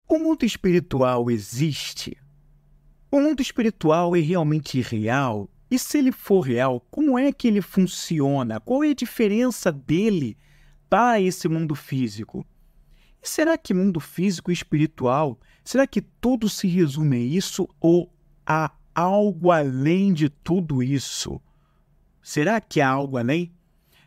O mundo espiritual existe? O mundo espiritual é realmente real? E se ele for real, como é que ele funciona? Qual é a diferença dele para esse mundo físico? E será que mundo físico e espiritual, será que tudo se resume a isso ou há algo além de tudo isso? Será que há algo além?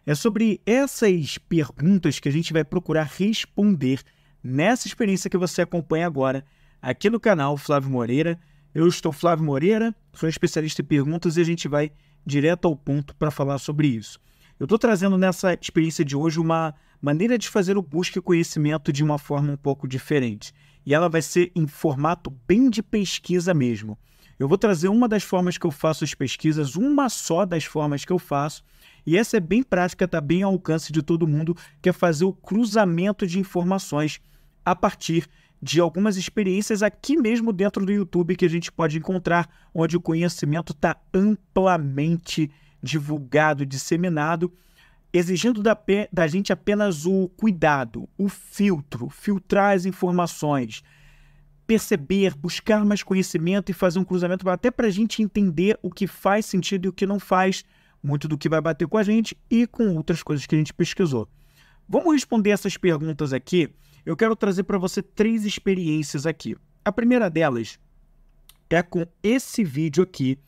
É sobre essas perguntas que a gente vai procurar responder nessa experiência que você acompanha agora, aqui no canal Flávio Moreira. Eu estou Flávio Moreira, sou especialista em perguntas e a gente vai direto ao ponto para falar sobre isso. Eu estou trazendo nessa experiência de hoje uma maneira de fazer o busca e conhecimento de uma forma um pouco diferente. E ela vai ser em formato bem de pesquisa mesmo. Eu vou trazer uma das formas que eu faço as pesquisas, uma só das formas que eu faço, e essa é bem prática, está bem ao alcance de todo mundo, que é fazer o cruzamento de informações a partir de algumas experiências aqui mesmo dentro do YouTube que a gente pode encontrar, onde o conhecimento está amplamente divulgado, disseminado, exigindo da gente apenas o cuidado, o filtro, filtrar as informações, perceber, buscar mais conhecimento e fazer um cruzamento até para a gente entender o que faz sentido e o que não faz, muito do que vai bater com a gente e com outras coisas que a gente pesquisou. Vamos responder essas perguntas aqui. Eu quero trazer para você 3 experiências aqui. A primeira delas é com esse vídeo aqui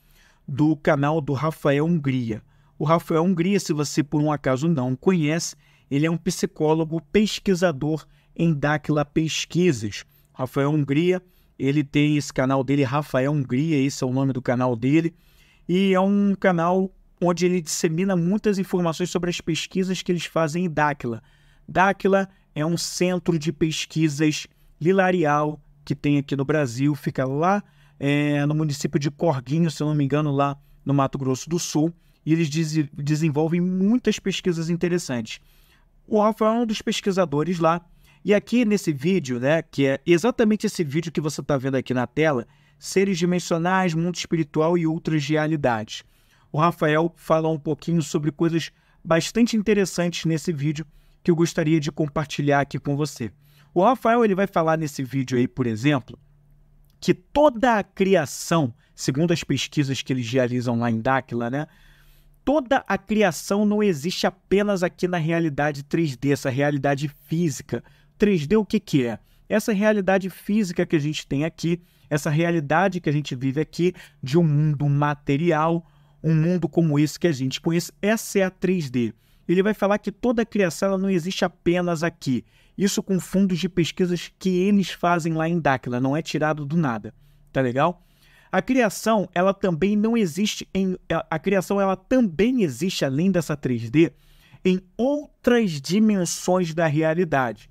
do canal do Rafael Hungria. O Rafael Hungria, se você por um acaso não conhece, ele é um psicólogo pesquisador em Dáquila Pesquisas. Rafael Hungria, ele tem esse canal dele, Rafael Hungria, esse é o nome do canal dele, e é um canal onde ele dissemina muitas informações sobre as pesquisas que eles fazem em Dáquila. Dáquila é um centro de pesquisas lilarial que tem aqui no Brasil, fica lá no município de Corguinho, se eu não me engano, lá no Mato Grosso do Sul, e eles desenvolvem muitas pesquisas interessantes. O Rafael é um dos pesquisadores lá, e aqui nesse vídeo, né, que é exatamente esse vídeo que você está vendo aqui na tela, seres dimensionais, mundo espiritual e outras realidades. O Rafael fala um pouquinho sobre coisas bastante interessantes nesse vídeo que eu gostaria de compartilhar aqui com você. O Rafael ele vai falar nesse vídeo aí, por exemplo, que toda a criação, segundo as pesquisas que eles realizam lá em Dáquila, né, toda a criação não existe apenas aqui na realidade 3D, essa realidade física. 3D o que que é? Essa realidade física que a gente tem aqui, essa realidade que a gente vive aqui de um mundo material, um mundo como esse que a gente conhece, essa é a 3D. Ele vai falar que toda a criação ela não existe apenas aqui. Isso com fundos de pesquisas que eles fazem lá em Dáquila, não é tirado do nada. Tá legal? A criação, ela também não existe a criação ela também existe além dessa 3D em outras dimensões da realidade.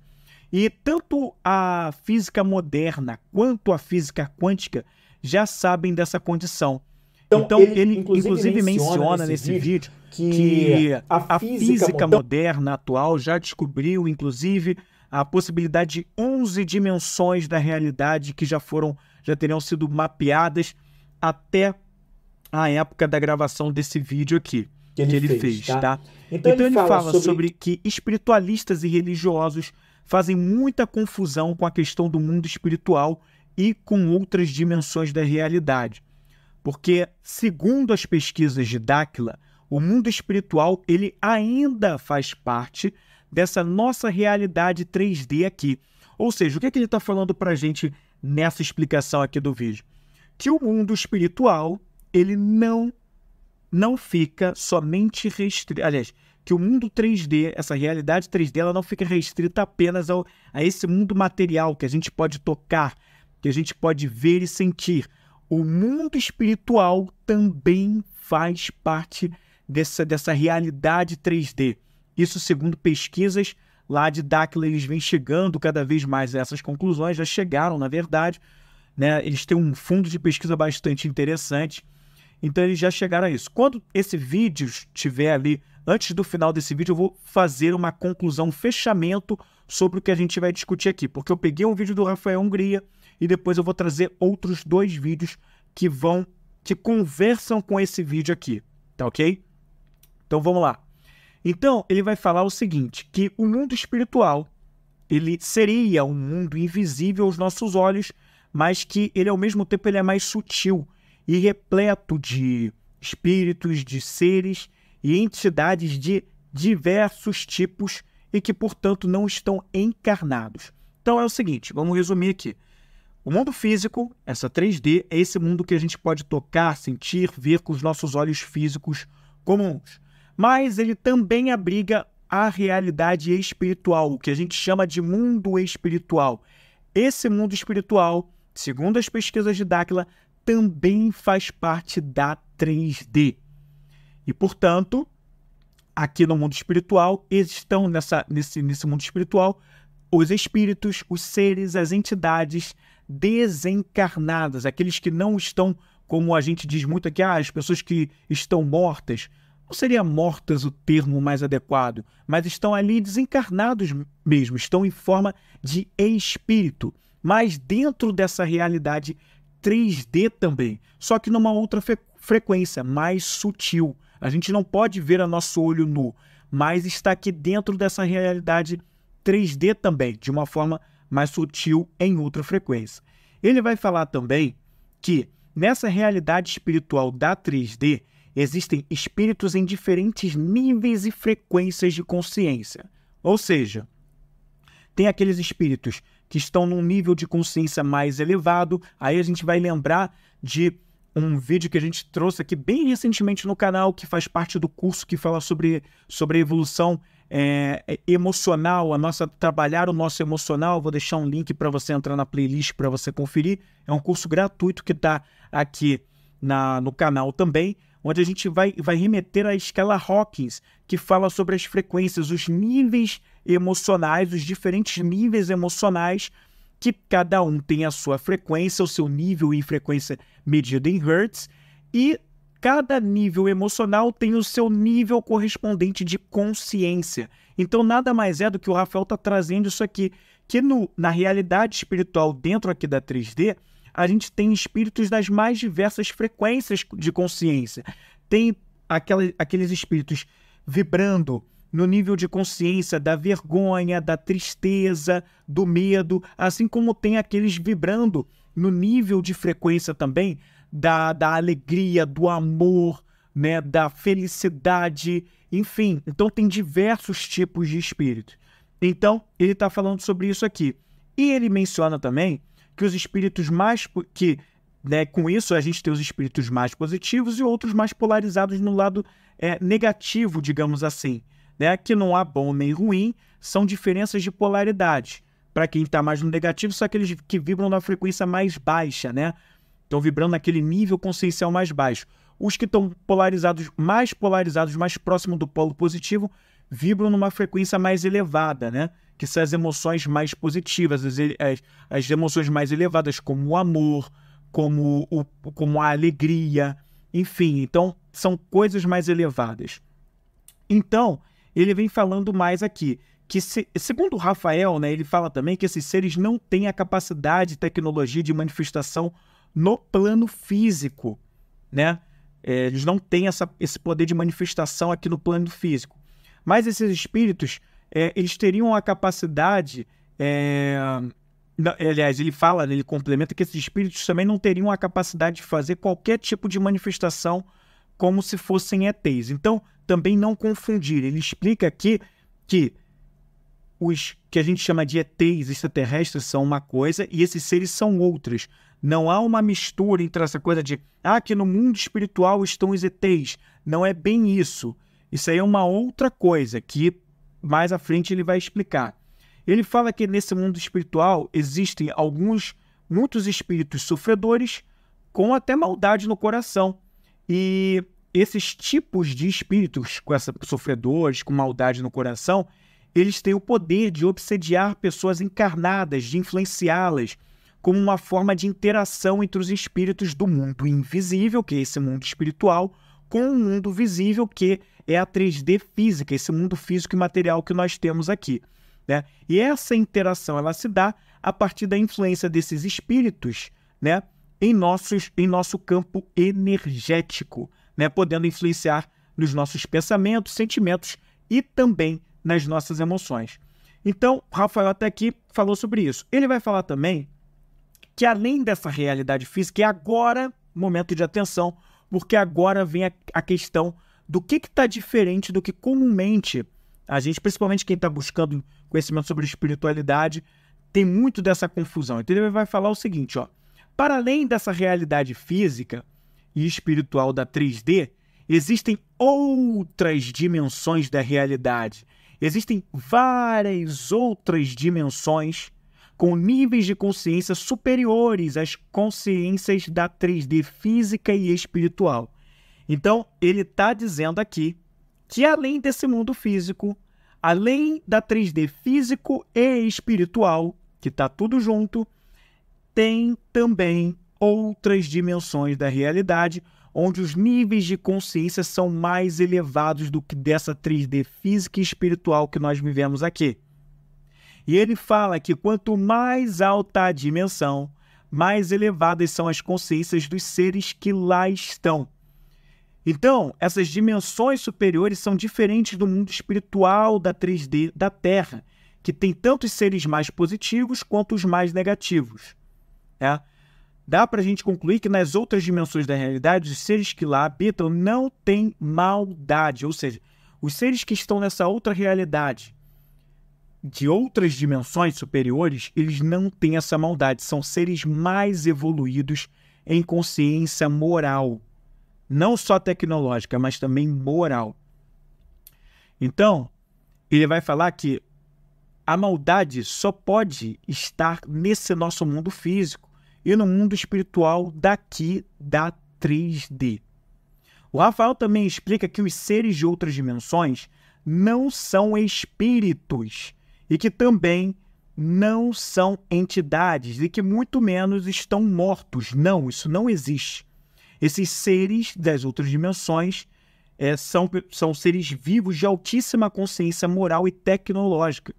E tanto a física moderna quanto a física quântica já sabem dessa condição. Então ele inclusive menciona nesse vídeo que a física moderna atual já descobriu, inclusive, a possibilidade de 11 dimensões da realidade que já teriam sido mapeadas até a época da gravação desse vídeo aqui, que ele fez, tá? Então ele fala sobre que espiritualistas e religiosos fazem muita confusão com a questão do mundo espiritual e com outras dimensões da realidade. Porque, segundo as pesquisas de Dáquila, o mundo espiritual ele ainda faz parte dessa nossa realidade 3D aqui. Ou seja, o que ele está falando para a gente nessa explicação aqui do vídeo? Que o mundo espiritual ele não fica somente restrito. Aliás, que o mundo 3D, essa realidade 3D, ela não fica restrita apenas a esse mundo material que a gente pode tocar, que a gente pode ver e sentir. O mundo espiritual também faz parte dessa realidade 3D. Isso segundo pesquisas lá de Dáquila, eles vêm chegando cada vez mais a essas conclusões, já chegaram, na verdade, né? Eles têm um fundo de pesquisa bastante interessante, então eles já chegaram a isso. Quando esse vídeo estiver ali, antes do final desse vídeo, eu vou fazer uma conclusão, um fechamento sobre o que a gente vai discutir aqui, porque eu peguei um vídeo do Rafael Hungria e depois eu vou trazer outros 2 vídeos que conversam com esse vídeo aqui, tá ok? Então vamos lá. Então ele vai falar o seguinte, que o mundo espiritual ele seria um mundo invisível aos nossos olhos, mas que ele, ao mesmo tempo, ele é mais sutil e repleto de espíritos, de seres e entidades de diversos tipos e que, portanto, não estão encarnados. Então é o seguinte, vamos resumir aqui. O mundo físico, essa 3D, é esse mundo que a gente pode tocar, sentir, ver com os nossos olhos físicos comuns. Mas ele também abriga a realidade espiritual, o que a gente chama de mundo espiritual. Esse mundo espiritual, segundo as pesquisas de Dáquila, também faz parte da 3D. E, portanto, aqui no mundo espiritual, estão nesse mundo espiritual os espíritos, os seres, as entidades desencarnadas, aqueles que não estão, como a gente diz muito aqui, as pessoas que estão mortas. Não seria mortas o termo mais adequado, mas estão ali desencarnados mesmo, estão em forma de espírito, mas dentro dessa realidade 3D também, só que numa outra frequência, mais sutil. A gente não pode ver a nosso olho nu, mas está aqui dentro dessa realidade 3D também, de uma forma mais sutil em outra frequência. Ele vai falar também que nessa realidade espiritual da 3D, existem espíritos em diferentes níveis e frequências de consciência. Ou seja, tem aqueles espíritos que estão num nível de consciência mais elevado. Aí a gente vai lembrar de um vídeo que a gente trouxe aqui bem recentemente no canal, que faz parte do curso que fala sobre a evolução emocional, trabalhar o nosso emocional. Vou deixar um link para você entrar na playlist para você conferir. É um curso gratuito que está aqui no canal também, onde a gente vai remeter à escala Hawkins, que fala sobre as frequências, os níveis emocionais, os diferentes níveis emocionais, que cada um tem a sua frequência, o seu nível e frequência medido em Hertz, e cada nível emocional tem o seu nível correspondente de consciência. Então, nada mais é do que o Rafael está trazendo isso aqui, que na realidade espiritual dentro aqui da 3D, a gente tem espíritos das mais diversas frequências de consciência. Tem aqueles espíritos vibrando no nível de consciência da vergonha, da tristeza, do medo, assim como tem aqueles vibrando no nível de frequência também da alegria, do amor, né, da felicidade, enfim. Então tem diversos tipos de espíritos. Então ele está falando sobre isso aqui. E ele menciona também que os espíritos com isso a gente tem os espíritos mais positivos e outros mais polarizados no lado negativo, digamos assim, né? Que não há bom nem ruim, são diferenças de polaridade. Para quem está mais no negativo, são aqueles que vibram na frequência mais baixa, né? Estão vibrando naquele nível consciencial mais baixo. Os que estão mais próximo do polo positivo, vibram numa frequência mais elevada, né? Que são as emoções mais positivas, as emoções mais elevadas, como o amor, como a alegria, enfim. Então, são coisas mais elevadas. Então, ele vem falando mais aqui, que segundo o Rafael, né, ele fala também que esses seres não têm a capacidade e tecnologia de manifestação no plano físico, né? Eles não têm esse poder de manifestação aqui no plano físico. Mas esses espíritos, eles teriam a capacidade... aliás, ele fala, ele complementa que esses espíritos também não teriam a capacidade de fazer qualquer tipo de manifestação como se fossem ETs. Então, também não confundir. Ele explica aqui que os que a gente chama de ETs extraterrestres são uma coisa e esses seres são outras. Não há uma mistura entre essa coisa de que no mundo espiritual estão os ETs. Não é bem isso. Isso aí é uma outra coisa que mais à frente ele vai explicar. Ele fala que nesse mundo espiritual existem muitos espíritos sofredores com até maldade no coração. E esses tipos de espíritos sofredores, com maldade no coração, eles têm o poder de obsediar pessoas encarnadas, de influenciá-las, como uma forma de interação entre os espíritos do mundo invisível, que é esse mundo espiritual, com o mundo visível, que é a 3D física, esse mundo físico e material que nós temos aqui, né? E essa interação ela se dá a partir da influência desses espíritos, né, em nosso campo energético, né, podendo influenciar nos nossos pensamentos, sentimentos e também nas nossas emoções. Então, Rafael até aqui falou sobre isso. Ele vai falar também que além dessa realidade física, é agora momento de atenção, porque agora vem a questão do que está diferente do que comumente a gente, principalmente quem está buscando conhecimento sobre espiritualidade, tem muito dessa confusão. Então ele vai falar o seguinte, ó, para além dessa realidade física e espiritual da 3D, existem outras dimensões da realidade. Existem várias outras dimensões com níveis de consciência superiores às consciências da 3D física e espiritual. Então, ele está dizendo aqui que além desse mundo físico, além da 3D físico e espiritual, que está tudo junto, tem também outras dimensões da realidade, onde os níveis de consciência são mais elevados do que dessa 3D física e espiritual que nós vivemos aqui. E ele fala que quanto mais alta a dimensão, mais elevadas são as consciências dos seres que lá estão. Então, essas dimensões superiores são diferentes do mundo espiritual da 3D da Terra, que tem tanto os seres mais positivos quanto os mais negativos. Dá para a gente concluir que nas outras dimensões da realidade, os seres que lá habitam não têm maldade, ou seja, os seres que estão nessa outra realidade, de outras dimensões superiores, eles não têm essa maldade, são seres mais evoluídos em consciência moral, não só tecnológica, mas também moral. Então, ele vai falar que a maldade só pode estar nesse nosso mundo físico e no mundo espiritual daqui da 3D. O Rafael também explica que os seres de outras dimensões não são espíritos e que também não são entidades e que muito menos estão mortos. Não, isso não existe. Esses seres das outras dimensões são seres vivos de altíssima consciência moral e tecnológica.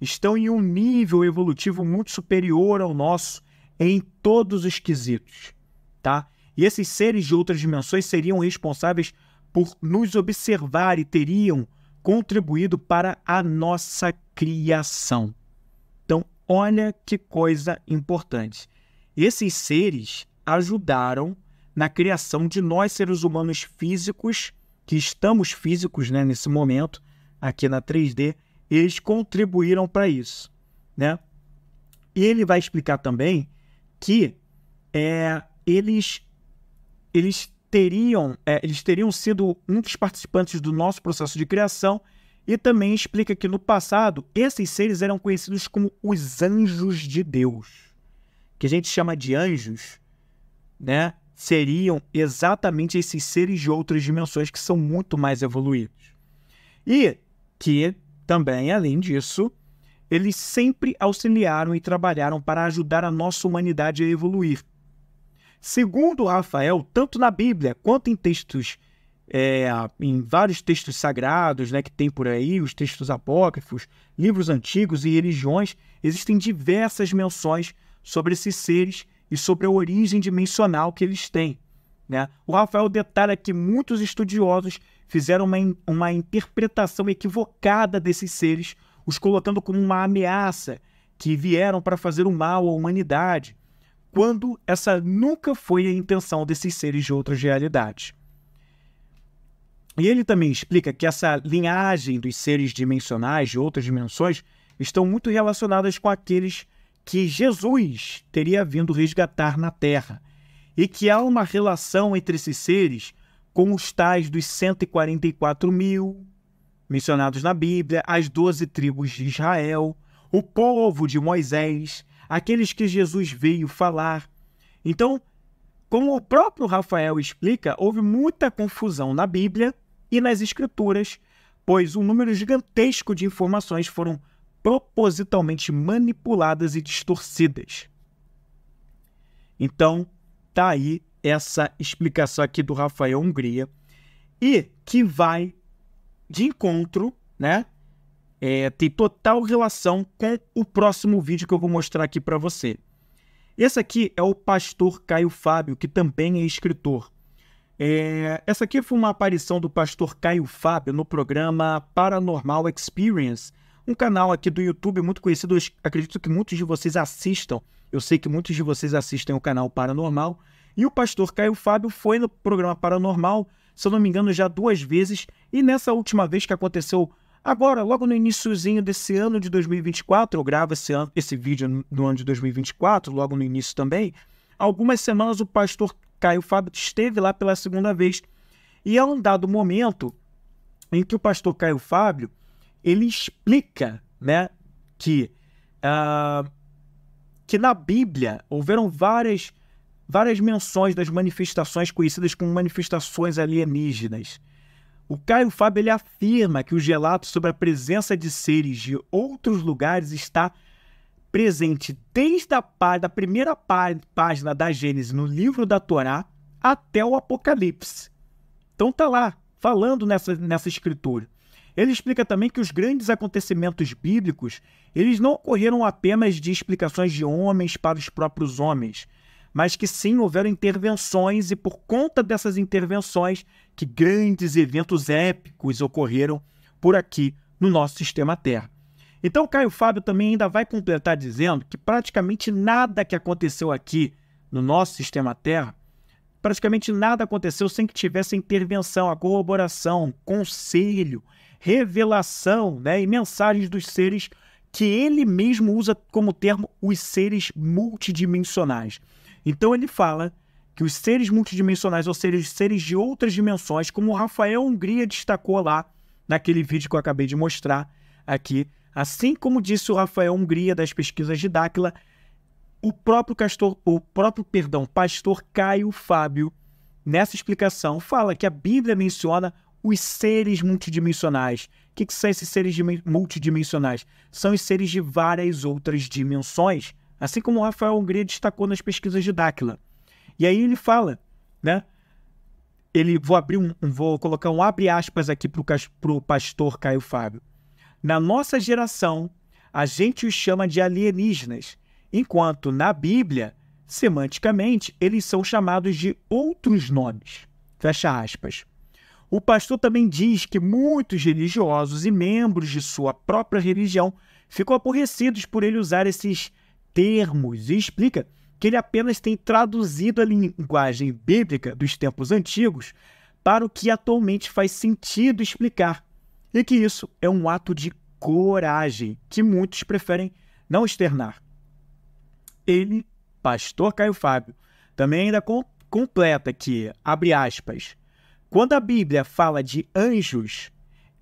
Estão em um nível evolutivo muito superior ao nosso em todos os quesitos, tá? E esses seres de outras dimensões seriam responsáveis por nos observar e teriam contribuído para a nossa criação. Então, olha que coisa importante. Esses seres ajudaram na criação de nós, seres humanos físicos, que estamos físicos, né, nesse momento, aqui na 3D, eles contribuíram para isso, né? E ele vai explicar também que eles teriam sido um dos participantes do nosso processo de criação, e também explica que no passado esses seres eram conhecidos como os anjos de Deus, que a gente chama de anjos, né? Seriam exatamente esses seres de outras dimensões que são muito mais evoluídos. E que também, além disso, eles sempre auxiliaram e trabalharam para ajudar a nossa humanidade a evoluir. Segundo Rafael, tanto na Bíblia quanto em textos, em vários textos sagrados, né, que tem por aí, os textos apócrifos, livros antigos e religiões, existem diversas menções sobre esses seres e sobre a origem dimensional que eles têm, né? O Rafael detalha que muitos estudiosos fizeram uma interpretação equivocada desses seres, os colocando como uma ameaça que vieram para fazer o mal à humanidade, quando essa nunca foi a intenção desses seres de outras realidades. E ele também explica que essa linhagem dos seres dimensionais de outras dimensões estão muito relacionadas com aqueles que Jesus teria vindo resgatar na Terra, e que há uma relação entre esses seres com os tais dos 144 mil mencionados na Bíblia, as 12 tribos de Israel, o povo de Moisés, aqueles que Jesus veio falar. Então, como o próprio Rafael explica, houve muita confusão na Bíblia e nas Escrituras, pois um número gigantesco de informações foram propositalmente manipuladas e distorcidas. Então, tá aí essa explicação aqui do Rafael Hungria, e que vai de encontro, né? Tem total relação com o próximo vídeo que eu vou mostrar aqui para você. Esse aqui é o pastor Caio Fábio, que também é escritor. Essa aqui foi uma aparição do pastor Caio Fábio no programa Paranormal Experience, um canal aqui do YouTube muito conhecido, eu acredito que muitos de vocês assistam, eu sei que muitos de vocês assistem o canal Paranormal, e o pastor Caio Fábio foi no programa Paranormal, se eu não me engano, já 2 vezes, e nessa última vez que aconteceu agora, logo no iniciozinho desse ano de 2024, eu gravo esse vídeo no ano de 2024, logo no início também, algumas semanas o pastor Caio Fábio esteve lá pela segunda vez, e há um dado momento em que o pastor Caio Fábio, ele explica, né, que na Bíblia houveram várias menções das manifestações conhecidas como manifestações alienígenas. O Caio Fábio ele afirma que os relatos sobre a presença de seres de outros lugares está presente desde da primeira página da Gênesis no livro da Torá até o Apocalipse. Então tá lá, falando nessa escritura. Ele explica também que os grandes acontecimentos bíblicos, eles não ocorreram apenas de explicações de homens para os próprios homens, mas que sim houveram intervenções e por conta dessas intervenções que grandes eventos épicos ocorreram por aqui no nosso sistema Terra. Então Caio Fábio também ainda vai completar dizendo que praticamente nada que aconteceu aqui no nosso sistema Terra, praticamente nada aconteceu sem que tivesse a intervenção, a corroboração, conselho, revelação, né, e mensagens dos seres que ele mesmo usa como termo os seres multidimensionais. Então ele fala que os seres multidimensionais, ou seja, os seres de outras dimensões, como o Rafael Hungria destacou lá naquele vídeo que eu acabei de mostrar aqui, assim como disse o Rafael Hungria das pesquisas de Dáquila, o próprio pastor Caio Fábio, nessa explicação, fala que a Bíblia menciona os seres multidimensionais. O que são esses seres multidimensionais? São os seres de várias outras dimensões, assim como o Rafael Hungria destacou nas pesquisas de Dáquila. E aí ele fala, né? Vou colocar um abre aspas aqui para o pastor Caio Fábio. Na nossa geração, a gente os chama de alienígenas, enquanto na Bíblia, semanticamente, eles são chamados de outros nomes. Fecha aspas. O pastor também diz que muitos religiosos e membros de sua própria religião ficam aborrecidos por ele usar esses termos e explica que ele apenas tem traduzido a linguagem bíblica dos tempos antigos para o que atualmente faz sentido explicar, e que isso é um ato de coragem que muitos preferem não externar. Ele, pastor Caio Fábio, também ainda completa que, abre aspas, quando a Bíblia fala de anjos,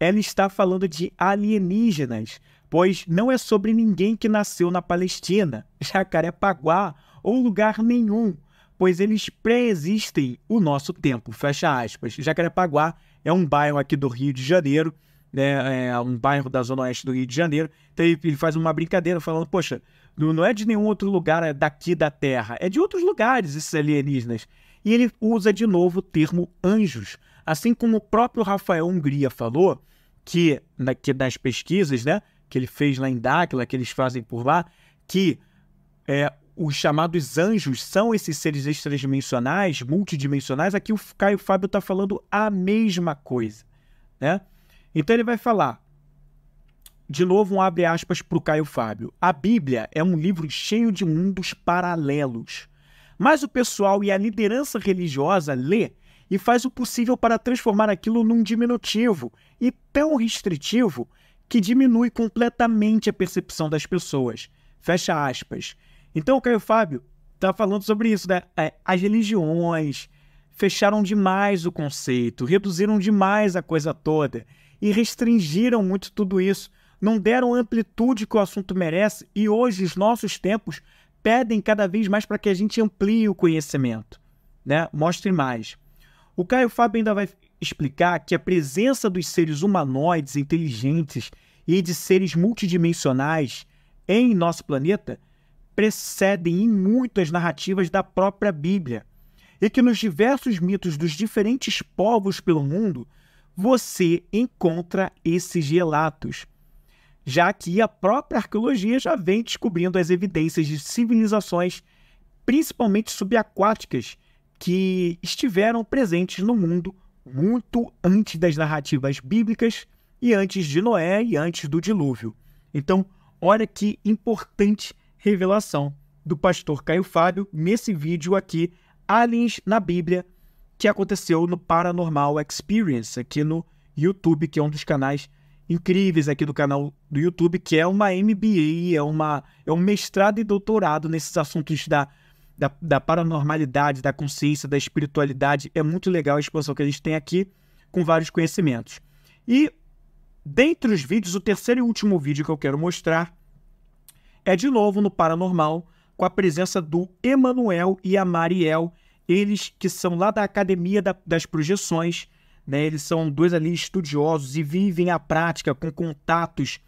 ela está falando de alienígenas, pois não é sobre ninguém que nasceu na Palestina, Jacarepaguá ou lugar nenhum, pois eles pré-existem o nosso tempo, fecha aspas. Jacarepaguá é um bairro aqui do Rio de Janeiro, né, é um bairro da zona oeste do Rio de Janeiro, então ele faz uma brincadeira falando, poxa, não é de nenhum outro lugar daqui da Terra, é de outros lugares esses alienígenas. E ele usa de novo o termo anjos, assim como o próprio Rafael Hungria falou, que nas pesquisas, né, que ele fez lá em Dáquila, que eles fazem por lá, que os chamados anjos são esses seres extradimensionais, multidimensionais. Aqui o Caio Fábio está falando a mesma coisa, né? Então ele vai falar, de novo um abre aspas para o Caio Fábio, a Bíblia é um livro cheio de mundos paralelos, mas o pessoal e a liderança religiosa lê e faz o possível para transformar aquilo num diminutivo e tão restritivo que diminui completamente a percepção das pessoas. Fecha aspas. Então o Caio Fábio está falando sobre isso, né? As religiões fecharam demais o conceito, reduziram demais a coisa toda e restringiram muito tudo isso, não deram a amplitude que o assunto merece e hoje os nossos tempos pedem cada vez mais para que a gente amplie o conhecimento, né? Mostre mais. O Caio Fábio ainda vai explicar que a presença dos seres humanoides inteligentes e de seres multidimensionais em nosso planeta precedem em muitas narrativas da própria Bíblia e que nos diversos mitos dos diferentes povos pelo mundo você encontra esses relatos, já que a própria arqueologia já vem descobrindo as evidências de civilizações, principalmente subaquáticas, que estiveram presentes no mundo muito antes das narrativas bíblicas e antes de Noé e antes do dilúvio. Então, olha que importante revelação do pastor Caio Fábio nesse vídeo aqui, Aliens na Bíblia, que aconteceu no Paranormal Experience, aqui no YouTube, que é um dos canais incríveis aqui do canal do YouTube, que é uma MBA, é um mestrado e doutorado nesses assuntos da paranormalidade, da consciência, da espiritualidade. É muito legal a expansão que a gente tem aqui, com vários conhecimentos. E, dentre os vídeos, o terceiro e último vídeo que eu quero mostrar é de novo no Paranormal, com a presença do Emanuel e a Mariel, eles que são lá da Academia das Projeções, né? Eles são dois ali estudiosos e vivem a prática com contatos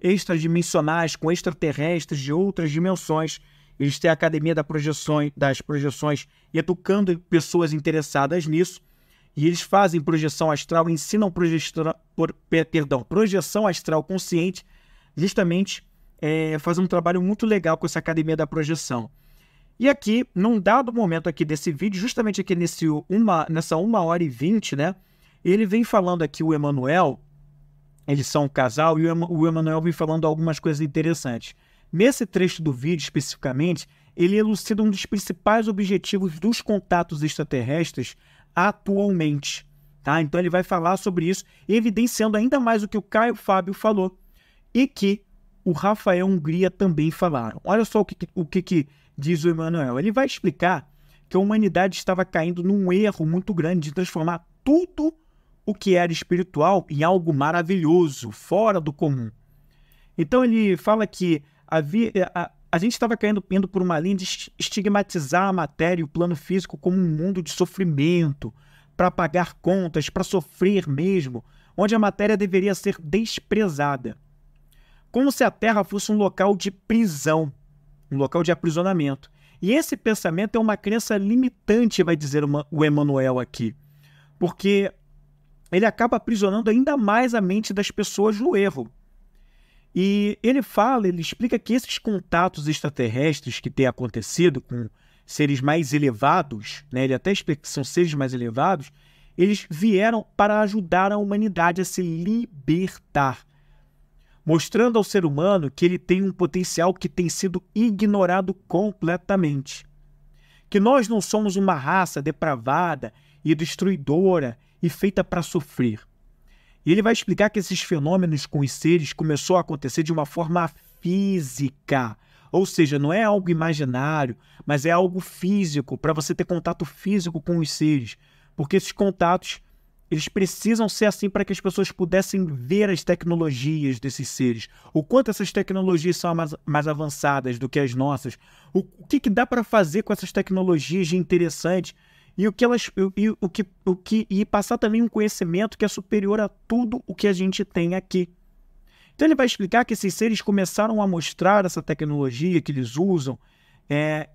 extradimensionais, com extraterrestres de outras dimensões. Eles têm a Academia das Projeções, educando pessoas interessadas nisso. E eles fazem projeção astral, ensinam projeção astral consciente, justamente fazem um trabalho muito legal com essa Academia da Projeção. E aqui, num dado momento aqui desse vídeo, justamente aqui nessa 1h20, né? Ele vem falando aqui, o Emanuel, eles são um casal, e o Emanuel vem falando algumas coisas interessantes. Nesse trecho do vídeo, especificamente, ele elucida um dos principais objetivos dos contatos extraterrestres atualmente, tá? Então ele vai falar sobre isso, evidenciando ainda mais o que o Caio Fábio falou e que o Rafael Hungria também falaram. Olha só o que diz o Emanuel. Ele vai explicar que a humanidade estava caindo num erro muito grande de transformar tudo o que era espiritual em algo maravilhoso, fora do comum. Então ele fala que a gente estava indo por uma linha de estigmatizar a matéria e o plano físico como um mundo de sofrimento, para pagar contas, para sofrer mesmo, onde a matéria deveria ser desprezada. Como se a Terra fosse um local de prisão, um local de aprisionamento. E esse pensamento é uma crença limitante, vai dizer o Emanuel aqui, porque ele acaba aprisionando ainda mais a mente das pessoas no erro. E ele explica que esses contatos extraterrestres que têm acontecido com seres mais elevados, né, ele até explica que são seres mais elevados, eles vieram para ajudar a humanidade a se libertar, mostrando ao ser humano que ele tem um potencial que tem sido ignorado completamente. Que nós não somos uma raça depravada e destruidora e feita para sofrer. E ele vai explicar que esses fenômenos com os seres começou a acontecer de uma forma física. Ou seja, não é algo imaginário, mas é algo físico, para você ter contato físico com os seres. Porque esses contatos, eles precisam ser assim para que as pessoas pudessem ver as tecnologias desses seres. O quanto essas tecnologias são mais avançadas do que as nossas. O que dá para fazer com essas tecnologias de interessante. E passar também um conhecimento que é superior a tudo o que a gente tem aqui. Então ele vai explicar que esses seres começaram a mostrar essa tecnologia que eles usam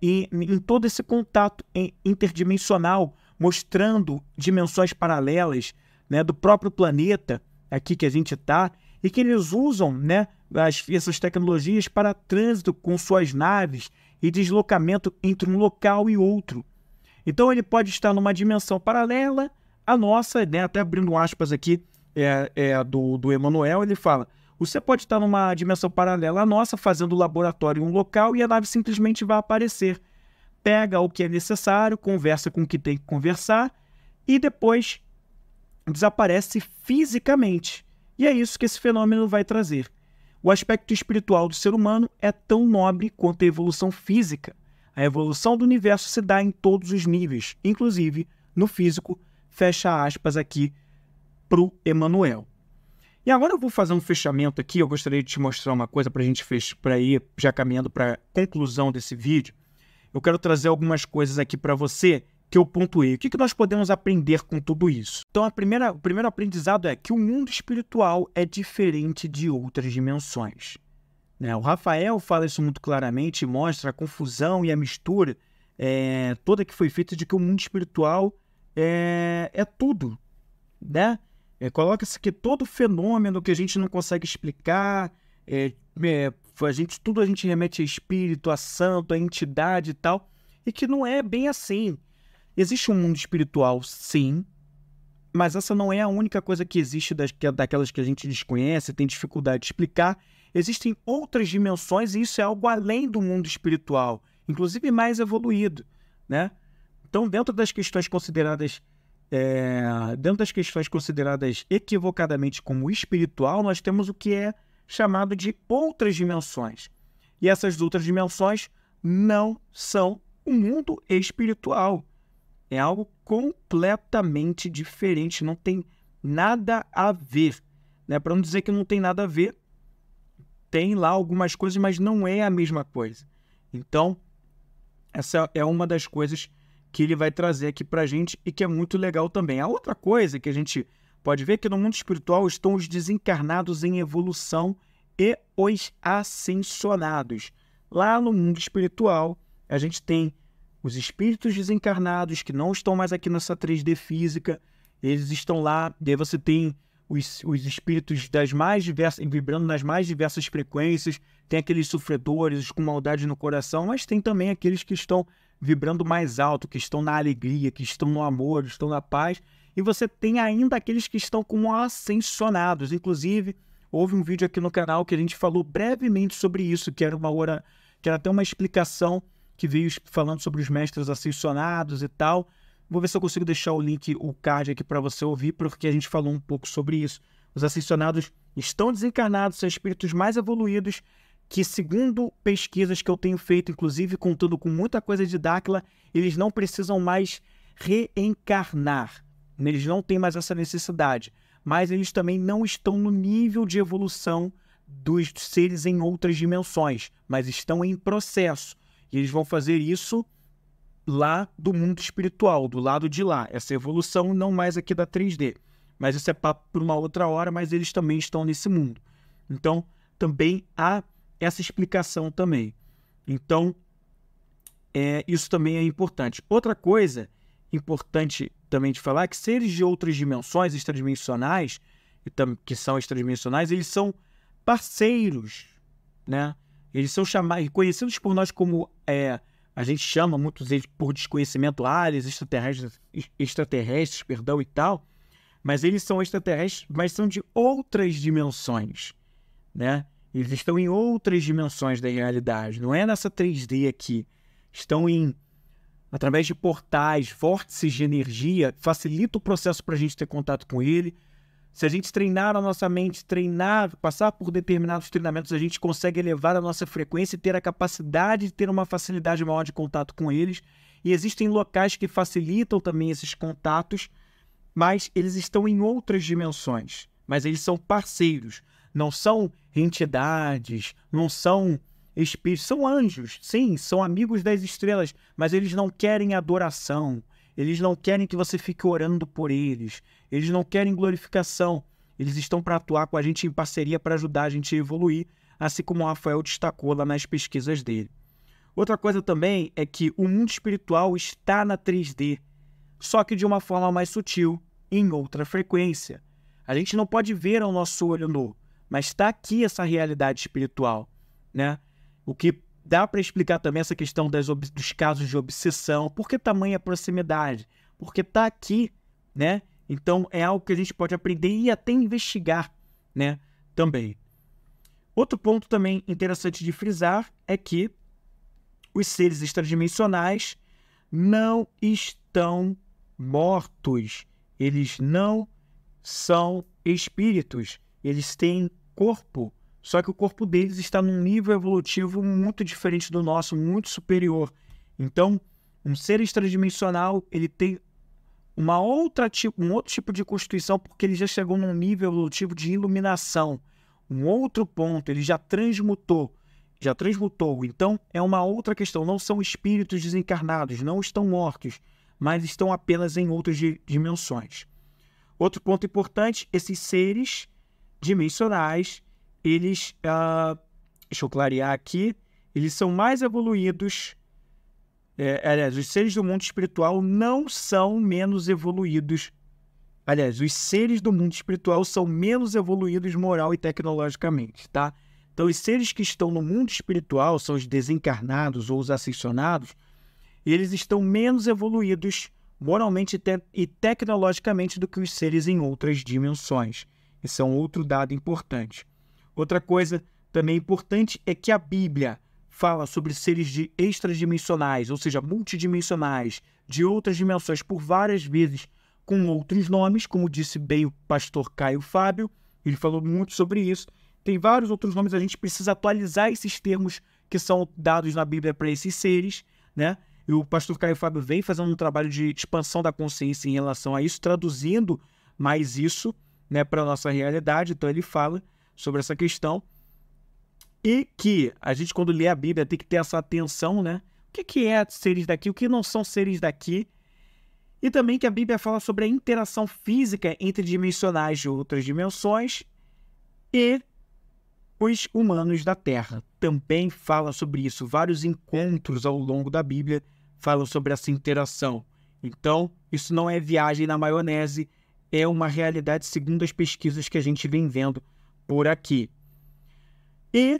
em todo esse contato interdimensional, mostrando dimensões paralelas, né, do próprio planeta aqui que a gente está, e que eles usam, né, essas tecnologias para trânsito com suas naves e deslocamento entre um local e outro. Então ele pode estar numa dimensão paralela à nossa, né, até abrindo aspas aqui do Emanuel, ele fala: você pode estar numa dimensão paralela à nossa, fazendo laboratório em um local e a nave simplesmente vai aparecer. Pega o que é necessário, conversa com o que tem que conversar e depois desaparece fisicamente. E é isso que esse fenômeno vai trazer. O aspecto espiritual do ser humano é tão nobre quanto a evolução física. A evolução do universo se dá em todos os níveis, inclusive no físico, fecha aspas aqui para o Emanuel. E agora eu vou fazer um fechamento aqui, eu gostaria de te mostrar uma coisa para a gente para ir já caminhando para a conclusão desse vídeo. Eu quero trazer algumas coisas aqui para você que eu pontuei. O que nós podemos aprender com tudo isso? Então, o primeiro aprendizado é que o mundo espiritual é diferente de outras dimensões. O Rafael fala isso muito claramente e mostra a confusão e a mistura toda que foi feita de que o mundo espiritual é tudo, né? Coloca-se que todo fenômeno que a gente não consegue explicar, tudo a gente remete a espírito, a santo, a entidade e tal, e que não é bem assim. Existe um mundo espiritual, sim, mas essa não é a única coisa que existe daquelas que a gente desconhece, tem dificuldade de explicar. existem outras dimensões e isso é algo além do mundo espiritual, inclusive mais evoluído, né? Então, dentro das questões consideradas equivocadamente como espiritual, nós temos o que é chamado de outras dimensões. E essas outras dimensões não são o mundo espiritual. É algo completamente diferente, não tem nada a ver, né? Para não dizer que não tem nada a ver, tem lá algumas coisas, mas não é a mesma coisa. Então, essa é uma das coisas que ele vai trazer aqui para a gente e que é muito legal também. A outra coisa que a gente pode ver é que no mundo espiritual estão os desencarnados em evolução e os ascensionados. Lá no mundo espiritual, a gente tem os espíritos desencarnados que não estão mais aqui nessa 3D física, eles estão lá, e aí você tem os espíritos das mais diversas, vibrando nas mais diversas frequências, tem aqueles sofredores com maldade no coração, mas tem também aqueles que estão vibrando mais alto, que estão na alegria, que estão no amor, estão na paz, e você tem ainda aqueles que estão como ascensionados. Inclusive, houve um vídeo aqui no canal que a gente falou brevemente sobre isso, que era até uma explicação que veio falando sobre os mestres ascensionados e tal. Vou ver se eu consigo deixar o card aqui para você ouvir, porque a gente falou um pouco sobre isso. Os ascensionados estão desencarnados, são espíritos mais evoluídos, que segundo pesquisas que eu tenho feito, inclusive contando com muita coisa de Dáquila, eles não precisam mais reencarnar. Eles não têm mais essa necessidade. Mas eles também não estão no nível de evolução dos seres em outras dimensões, mas estão em processo. E eles vão fazer isso lá do mundo espiritual, do lado de lá. Essa evolução não mais aqui da 3D. Mas isso é papo por uma outra hora, mas eles também estão nesse mundo. Então, também há essa explicação também. Então, isso também é importante. Outra coisa importante também de falar é que seres de outras dimensões, extradimensionais, que são extradimensionais, eles são parceiros, né? Eles são conhecidos por nós como, a gente chama muitos deles por desconhecimento, aliens, extraterrestres, e tal, mas eles são extraterrestres, mas são de outras dimensões, né? Eles estão em outras dimensões da realidade, não é nessa 3D aqui. Estão através de portais, vórtices de energia, facilita o processo para a gente ter contato com ele. Se a gente treinar a nossa mente, passar por determinados treinamentos, a gente consegue elevar a nossa frequência e ter a capacidade de ter uma facilidade maior de contato com eles. E existem locais que facilitam também esses contatos, mas eles estão em outras dimensões. Mas eles são parceiros, não são entidades, não são espíritos, são anjos, sim, são amigos das estrelas, mas eles não querem adoração, eles não querem que você fique orando por eles, eles não querem glorificação, eles estão para atuar com a gente em parceria para ajudar a gente a evoluir, assim como o Rafael destacou lá nas pesquisas dele. Outra coisa também é que o mundo espiritual está na 3D, só que de uma forma mais sutil, em outra frequência. A gente não pode ver ao nosso olho nu, mas está aqui essa realidade espiritual, né? O que dá para explicar também essa questão dos casos de obsessão. Por que tamanha proximidade? Porque está aqui, né? Então é algo que a gente pode aprender e até investigar, né? Também. Outro ponto também interessante de frisar é que os seres extradimensionais não estão mortos. Eles não são espíritos. Eles têm corpo, só que o corpo deles está num nível evolutivo muito diferente do nosso, muito superior. Então, um ser extradimensional, ele tem um outro tipo de constituição, porque ele já chegou num nível evolutivo de iluminação. Um outro ponto, ele já transmutou. Então, é uma outra questão. Não são espíritos desencarnados, não estão mortos, mas estão apenas em outras dimensões. Outro ponto importante, esses seres dimensionais, eles, deixa eu clarear aqui, eles são mais evoluídos, aliás, os seres do mundo espiritual não são menos evoluídos, aliás, os seres do mundo espiritual são menos evoluídos moral e tecnologicamente, tá? Então, os seres que estão no mundo espiritual, são os desencarnados ou os ascensionados, eles estão menos evoluídos moralmente e tecnologicamente do que os seres em outras dimensões. Esse é um outro dado importante. Outra coisa também importante é que a Bíblia fala sobre seres extradimensionais, ou seja, multidimensionais, de outras dimensões, por várias vezes, com outros nomes, como disse bem o pastor Caio Fábio, ele falou muito sobre isso. Tem vários outros nomes, a gente precisa atualizar esses termos que são dados na Bíblia para esses seres, né? E o pastor Caio Fábio vem fazendo um trabalho de expansão da consciência em relação a isso, traduzindo mais isso, né, para a nossa realidade. Então ele fala sobre essa questão. E que a gente, quando lê a Bíblia, tem que ter essa atenção, né? O que é seres daqui, o que não são seres daqui. E também que a Bíblia fala sobre a interação física entre dimensionais de outras dimensões e os humanos da Terra. Também fala sobre isso. Vários encontros ao longo da Bíblia falam sobre essa interação. Então, isso não é viagem na maionese, é uma realidade segundo as pesquisas que a gente vem vendo por aqui. E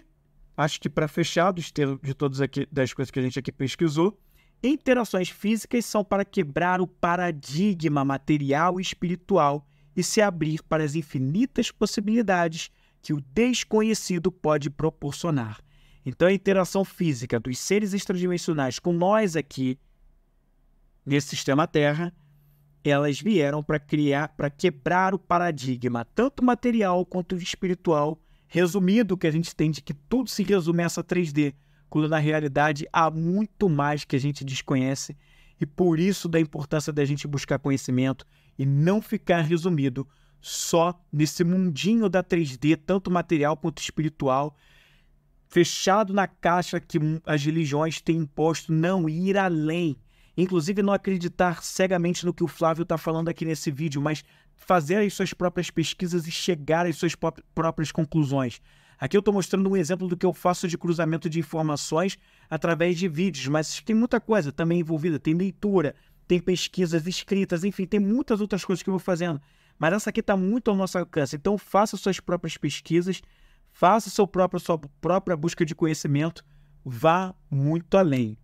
acho que para fechar de todas aqui, das coisas que a gente aqui pesquisou, interações físicas são para quebrar o paradigma material e espiritual e se abrir para as infinitas possibilidades que o desconhecido pode proporcionar. Então, a interação física dos seres extradimensionais com nós aqui, nesse sistema Terra, elas vieram para quebrar o paradigma, tanto material quanto espiritual, resumido, que a gente tem de que tudo se resume a essa 3D, quando na realidade há muito mais que a gente desconhece, e por isso da importância da gente buscar conhecimento e não ficar resumido só nesse mundinho da 3D, tanto material quanto espiritual, fechado na caixa que as religiões têm imposto, não ir além. Inclusive não acreditar cegamente no que o Flávio está falando aqui nesse vídeo, mas fazer as suas próprias pesquisas e chegar às suas próprias conclusões. Aqui eu estou mostrando um exemplo do que eu faço de cruzamento de informações através de vídeos, mas tem muita coisa também envolvida, tem leitura, tem pesquisas escritas, enfim, tem muitas outras coisas que eu vou fazendo. Mas essa aqui está muito ao nosso alcance, então faça suas próprias pesquisas, faça sua própria busca de conhecimento, vá muito além.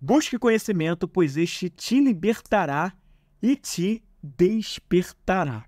Busque conhecimento, pois este te libertará e te despertará.